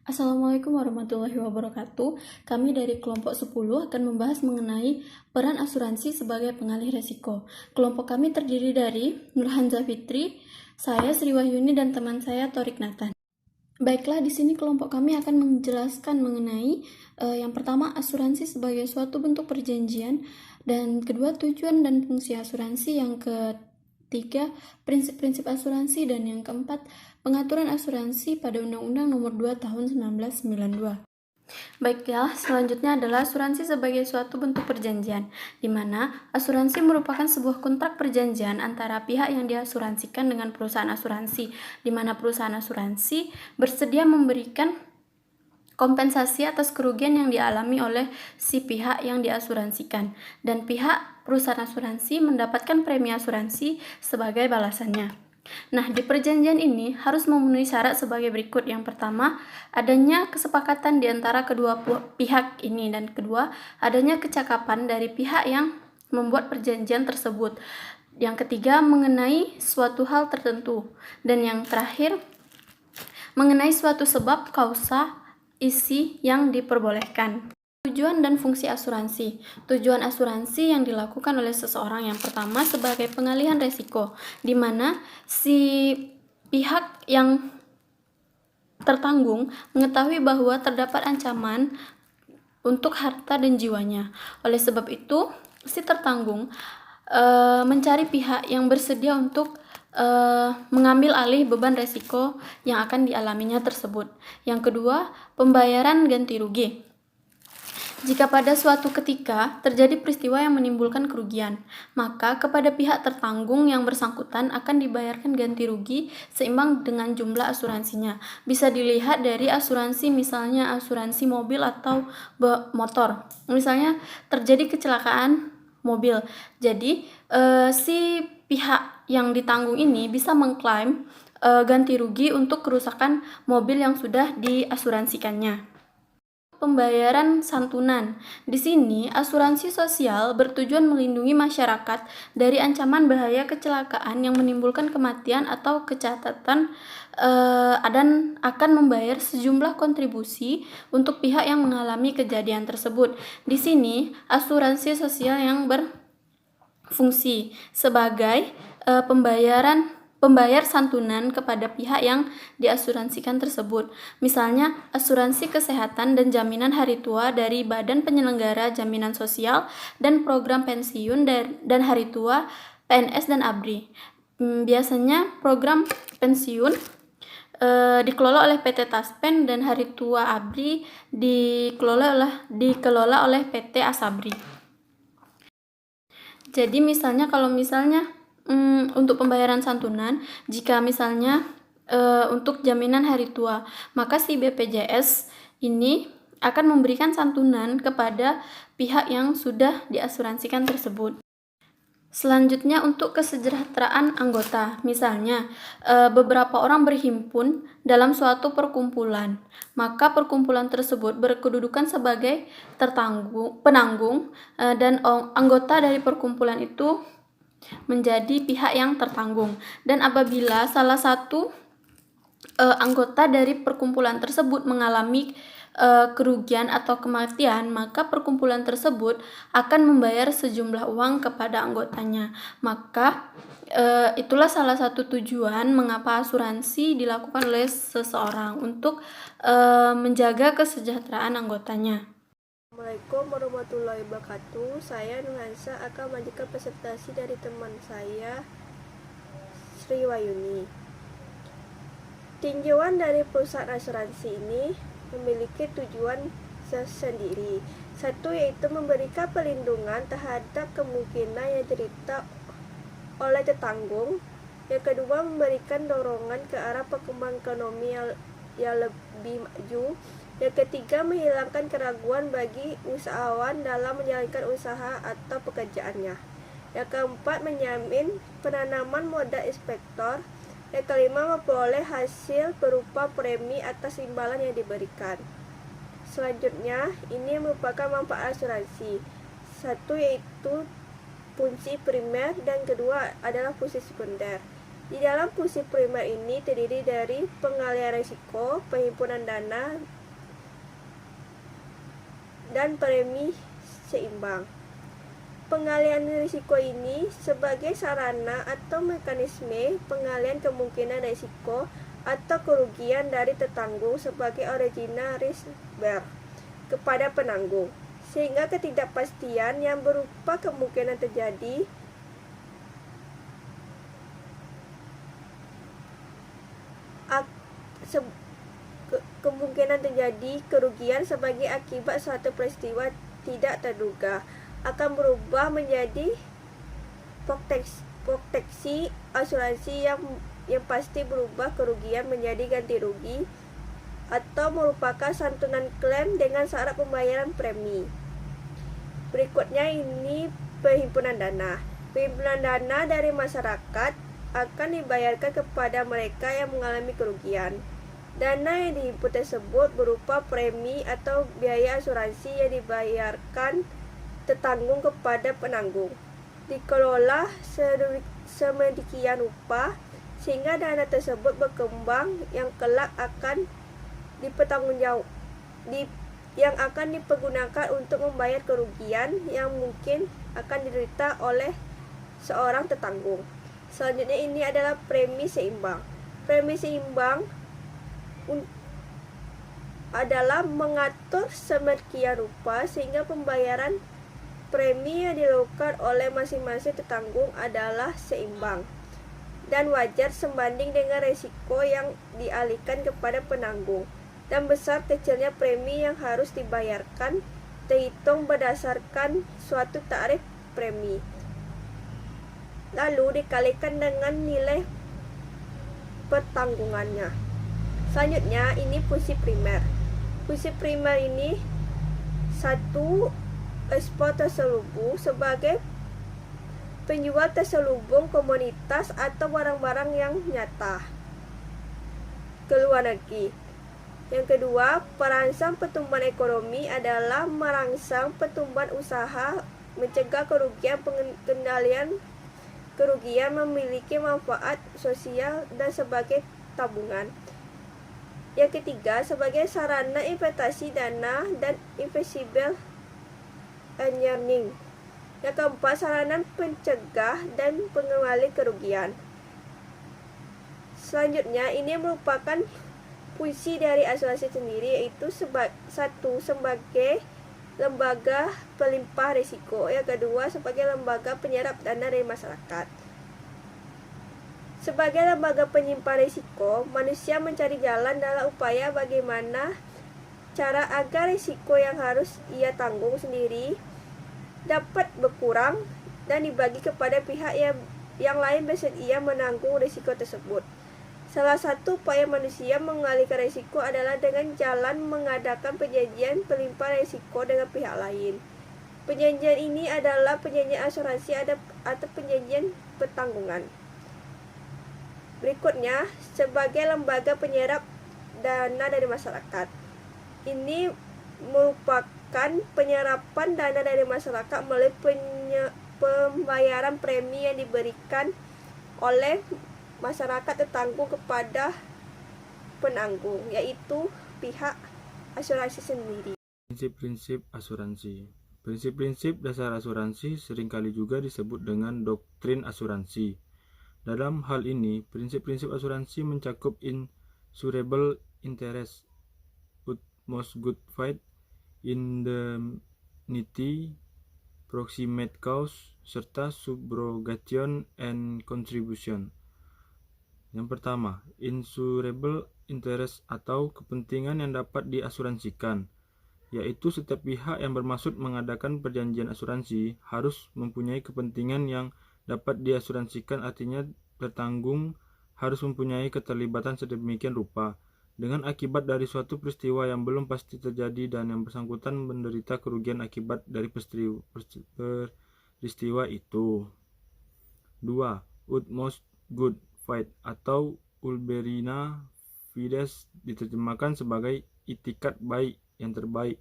Assalamualaikum warahmatullahi wabarakatuh. Kami dari kelompok 10 akan membahas mengenai peran asuransi sebagai pengalih resiko. Kelompok kami terdiri dari Nurhanza Fitri, saya Sri Wahyuni, dan teman saya Torik Nathan. Baiklah, di sini kelompok kami akan menjelaskan mengenai yang pertama, asuransi sebagai suatu bentuk perjanjian, dan kedua, tujuan dan fungsi asuransi, yang ketiga, prinsip-prinsip asuransi, dan yang keempat, pengaturan asuransi pada Undang-Undang Nomor 2 Tahun 1992. Baiklah, selanjutnya adalah asuransi sebagai suatu bentuk perjanjian, di mana asuransi merupakan sebuah kontrak perjanjian antara pihak yang diasuransikan dengan perusahaan asuransi, di mana perusahaan asuransi bersedia memberikan kompensasi atas kerugian yang dialami oleh si pihak yang diasuransikan, dan pihak perusahaan asuransi mendapatkan premi asuransi sebagai balasannya. Nah, di perjanjian ini harus memenuhi syarat sebagai berikut. Yang pertama, adanya kesepakatan di antara kedua pihak ini, dan kedua, adanya kecakapan dari pihak yang membuat perjanjian tersebut. Yang ketiga, mengenai suatu hal tertentu, dan yang terakhir, mengenai suatu sebab, kausa, isi yang diperbolehkan. Tujuan dan fungsi asuransi. Tujuan asuransi yang dilakukan oleh seseorang yang pertama sebagai pengalihan resiko, di mana si pihak yang tertanggung mengetahui bahwa terdapat ancaman untuk harta dan jiwanya. Oleh sebab itu, si tertanggung mencari pihak yang bersedia untuk mengambil alih beban resiko yang akan dialaminya tersebut. Yang kedua, pembayaran ganti rugi. Jika pada suatu ketika terjadi peristiwa yang menimbulkan kerugian, maka kepada pihak tertanggung yang bersangkutan akan dibayarkan ganti rugi seimbang dengan jumlah asuransinya. Bisa dilihat dari asuransi, misalnya asuransi mobil atau motor. Misalnya terjadi kecelakaan mobil, jadi si pihak yang ditanggung ini bisa mengklaim ganti rugi untuk kerusakan mobil yang sudah diasuransikannya. Pembayaran santunan. Di sini, asuransi sosial bertujuan melindungi masyarakat dari ancaman bahaya kecelakaan yang menimbulkan kematian atau kecacatan, dan akan membayar sejumlah kontribusi untuk pihak yang mengalami kejadian tersebut. Di sini, asuransi sosial yang berfungsi sebagai pembayar santunan kepada pihak yang diasuransikan tersebut. Misalnya, asuransi kesehatan dan jaminan hari tua dari Badan Penyelenggara Jaminan Sosial dan program pensiun dan hari tua PNS dan ABRI. Biasanya program pensiun dikelola oleh PT Taspen, dan hari tua ABRI dikelola oleh PT Asabri. Jadi kalau misalnya untuk pembayaran santunan, jika misalnya untuk jaminan hari tua, maka si BPJS ini akan memberikan santunan kepada pihak yang sudah diasuransikan tersebut. Selanjutnya, untuk kesejahteraan anggota. Misalnya, beberapa orang berhimpun dalam suatu perkumpulan, maka perkumpulan tersebut berkedudukan sebagai penanggung, dan anggota dari perkumpulan itu menjadi pihak yang tertanggung. Dan apabila salah satu anggota dari perkumpulan tersebut mengalami kerugian atau kematian, maka perkumpulan tersebut akan membayar sejumlah uang kepada anggotanya. Maka itulah salah satu tujuan mengapa asuransi dilakukan oleh seseorang, untuk menjaga kesejahteraan anggotanya. Assalamualaikum warahmatullahi wabarakatuh. Saya Nurhansa akan melanjutkan presentasi dari teman saya Sri Wahyuni. Tinjauan dari perusahaan asuransi ini memiliki tujuan tersendiri. Satu, yaitu memberikan perlindungan terhadap kemungkinan yang diderita oleh tertanggung. Yang kedua, memberikan dorongan ke arah perkembangan ekonomi yang lebih maju. Yang ketiga, menghilangkan keraguan bagi usahawan dalam menjalankan usaha atau pekerjaannya. Yang keempat, menjamin penanaman modal investor. Yang kelima, memperoleh hasil berupa premi atas imbalan yang diberikan. Selanjutnya, ini merupakan manfaat asuransi. Satu, yaitu fungsi primer, dan kedua adalah fungsi sekunder. Di dalam fungsi primer ini terdiri dari pengalihan risiko, penghimpunan dana, dan premi seimbang. Pengalihan risiko ini sebagai sarana atau mekanisme pengalihan kemungkinan risiko atau kerugian dari tertanggung sebagai original risk bearer kepada penanggung, sehingga ketidakpastian yang berupa kemungkinan terjadi kerugian sebagai akibat suatu peristiwa tidak terduga akan berubah menjadi proteksi asuransi yang pasti berubah kerugian menjadi ganti rugi atau merupakan santunan klaim dengan syarat pembayaran premi. Berikutnya ini penghimpunan dana. Penghimpunan dana dari masyarakat akan dibayarkan kepada mereka yang mengalami kerugian. Dana yang dihimpun tersebut berupa premi atau biaya asuransi yang dibayarkan tertanggung kepada penanggung. Dikelola sedemikian rupa sehingga dana tersebut berkembang yang kelak akan yang akan dipergunakan untuk membayar kerugian yang mungkin akan diderita oleh seorang tertanggung. Selanjutnya ini adalah premi seimbang. Premi seimbang adalah mengatur sedemikian rupa sehingga pembayaran premi yang dilakukan oleh masing-masing tertanggung adalah seimbang dan wajar sebanding dengan risiko yang dialihkan kepada penanggung, dan besar kecilnya premi yang harus dibayarkan terhitung berdasarkan suatu tarif premi, lalu dikalikan dengan nilai pertanggungannya. Selanjutnya ini fungsi primer. Fungsi primer ini satu, ekspor terselubung sebagai penjual terselubung komoditas atau barang-barang yang nyata ke luar negeri. Yang kedua, perangsang pertumbuhan ekonomi adalah merangsang pertumbuhan usaha, mencegah kerugian, pengendalian kerugian, memiliki manfaat sosial dan sebagai tabungan. Yang ketiga, sebagai sarana investasi dana dan invisible earning. Yang keempat, sarana pencegah dan pengembali kerugian. Selanjutnya, ini merupakan fungsi dari asuransi sendiri, yaitu satu, sebagai lembaga pelimpah risiko. Yang kedua, sebagai lembaga penyerap dana dari masyarakat. Sebagai lembaga penyimpan risiko, manusia mencari jalan dalam upaya bagaimana cara agar risiko yang harus ia tanggung sendiri dapat berkurang dan dibagi kepada pihak yang lain bersedia menanggung risiko tersebut. Salah satu upaya manusia mengalihkan risiko adalah dengan jalan mengadakan perjanjian pelimpah risiko dengan pihak lain. Perjanjian ini adalah perjanjian asuransi atau perjanjian pertanggungan. Berikutnya, sebagai lembaga penyerap dana dari masyarakat. Ini merupakan penyerapan dana dari masyarakat melalui pembayaran premi yang diberikan oleh masyarakat tertanggung kepada penanggung, yaitu pihak asuransi sendiri. Prinsip-prinsip asuransi. Prinsip-prinsip dasar asuransi seringkali juga disebut dengan doktrin asuransi. Dalam hal ini, prinsip-prinsip asuransi mencakup insurable interest, utmost good faith, indemnity, proximate cause, serta subrogation and contribution. Yang pertama, insurable interest atau kepentingan yang dapat diasuransikan, yaitu setiap pihak yang bermaksud mengadakan perjanjian asuransi harus mempunyai kepentingan yang dapat diasuransikan, artinya tertanggung harus mempunyai keterlibatan sedemikian rupa dengan akibat dari suatu peristiwa yang belum pasti terjadi dan yang bersangkutan menderita kerugian akibat dari peristiwa itu. 2. Utmost good faith atau ulberina fides diterjemahkan sebagai itikat baik yang terbaik.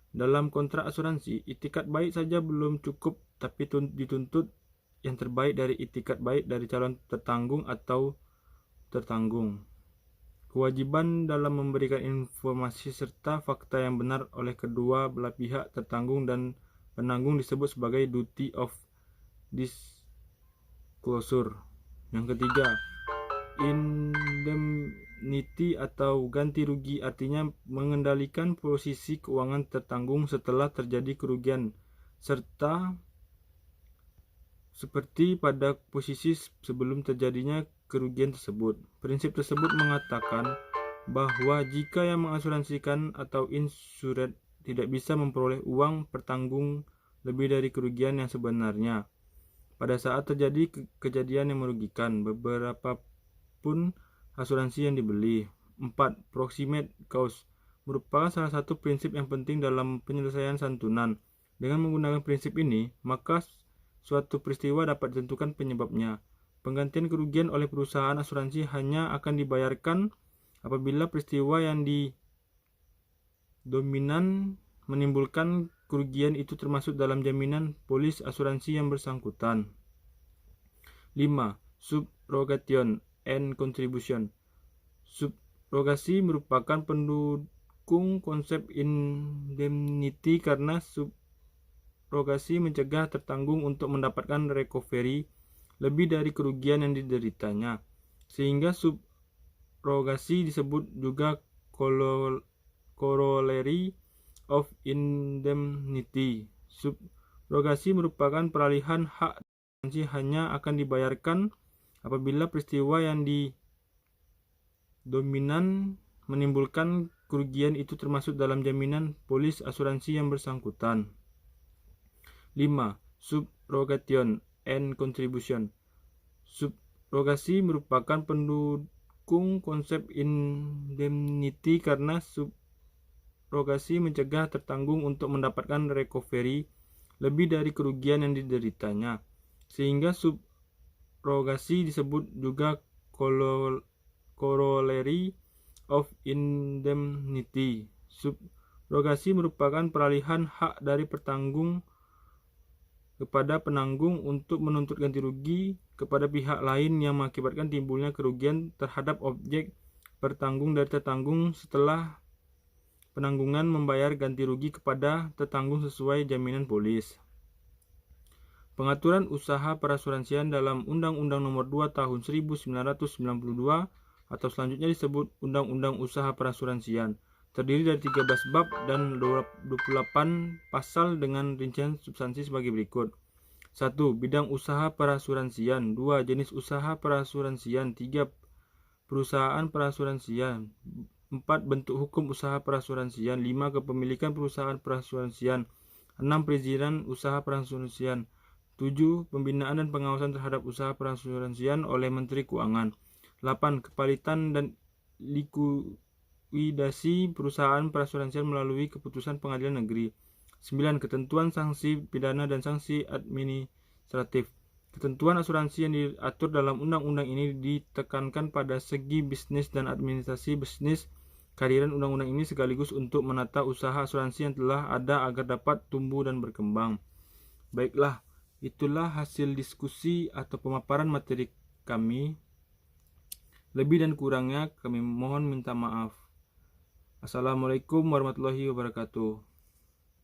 Dalam kontrak asuransi, itikat baik saja belum cukup, tapi dituntut yang terbaik dari itikat baik dari calon tertanggung atau tertanggung. Kewajiban dalam memberikan informasi serta fakta yang benar oleh kedua belah pihak tertanggung dan penanggung disebut sebagai duty of disclosure. Yang ketiga, indemnity atau ganti rugi, artinya mengendalikan posisi keuangan tertanggung setelah terjadi kerugian serta seperti pada posisi sebelum terjadinya kerugian tersebut. Prinsip tersebut mengatakan bahwa jika yang mengasuransikan atau insured tidak bisa memperoleh uang pertanggung lebih dari kerugian yang sebenarnya pada saat terjadi kejadian yang merugikan, beberapa pun asuransi yang dibeli. 4. Proximate cause merupakan salah satu prinsip yang penting dalam penyelesaian santunan. Dengan menggunakan prinsip ini, maka suatu peristiwa dapat ditentukan penyebabnya. Penggantian kerugian oleh perusahaan asuransi hanya akan dibayarkan apabila peristiwa yang dominan menimbulkan kerugian itu termasuk dalam jaminan polis asuransi yang bersangkutan. 5. Subrogation and contribution. Subrogasi merupakan pendukung konsep indemnity karena subrogasi mencegah tertanggung untuk mendapatkan recovery lebih dari kerugian yang dideritanya, sehingga subrogasi disebut juga corollary of indemnity. Subrogasi merupakan peralihan hak asuransi hanya akan dibayarkan apabila peristiwa yang dominan menimbulkan kerugian itu termasuk dalam jaminan polis asuransi yang bersangkutan. 5. Subrogation and contribution. Subrogasi merupakan pendukung konsep indemnity karena subrogasi mencegah tertanggung untuk mendapatkan recovery lebih dari kerugian yang dideritanya, sehingga subrogasi disebut juga corollary of indemnity. Subrogasi merupakan peralihan hak dari pertanggung kepada penanggung untuk menuntut ganti rugi kepada pihak lain yang mengakibatkan timbulnya kerugian terhadap objek pertanggung dari tertanggung setelah penanggungan membayar ganti rugi kepada tertanggung sesuai jaminan polis. Pengaturan usaha perasuransian dalam Undang-Undang Nomor 2 Tahun 1992 atau selanjutnya disebut Undang-Undang Usaha Perasuransian, terdiri dari 13 bab dan 28 pasal dengan rincian substansi sebagai berikut. 1. Bidang usaha perasuransian. 2. Jenis usaha perasuransian. 3. Perusahaan perasuransian. 4. Bentuk hukum usaha perasuransian. 5. Kepemilikan perusahaan perasuransian. 6. Perizinan usaha perasuransian. 7. Pembinaan dan pengawasan terhadap usaha perasuransian oleh Menteri Keuangan. 8. Kepalitan dan likuidasi perusahaan perasuransian melalui keputusan pengadilan negeri. 9. Ketentuan sanksi pidana dan sanksi administratif. Ketentuan asuransi yang diatur dalam undang-undang ini ditekankan pada segi bisnis dan administrasi bisnis. Kehadiran undang-undang ini sekaligus untuk menata usaha asuransi yang telah ada agar dapat tumbuh dan berkembang. Baiklah, itulah hasil diskusi atau pemaparan materi kami. Lebih dan kurangnya kami mohon minta maaf. Assalamualaikum warahmatullahi wabarakatuh.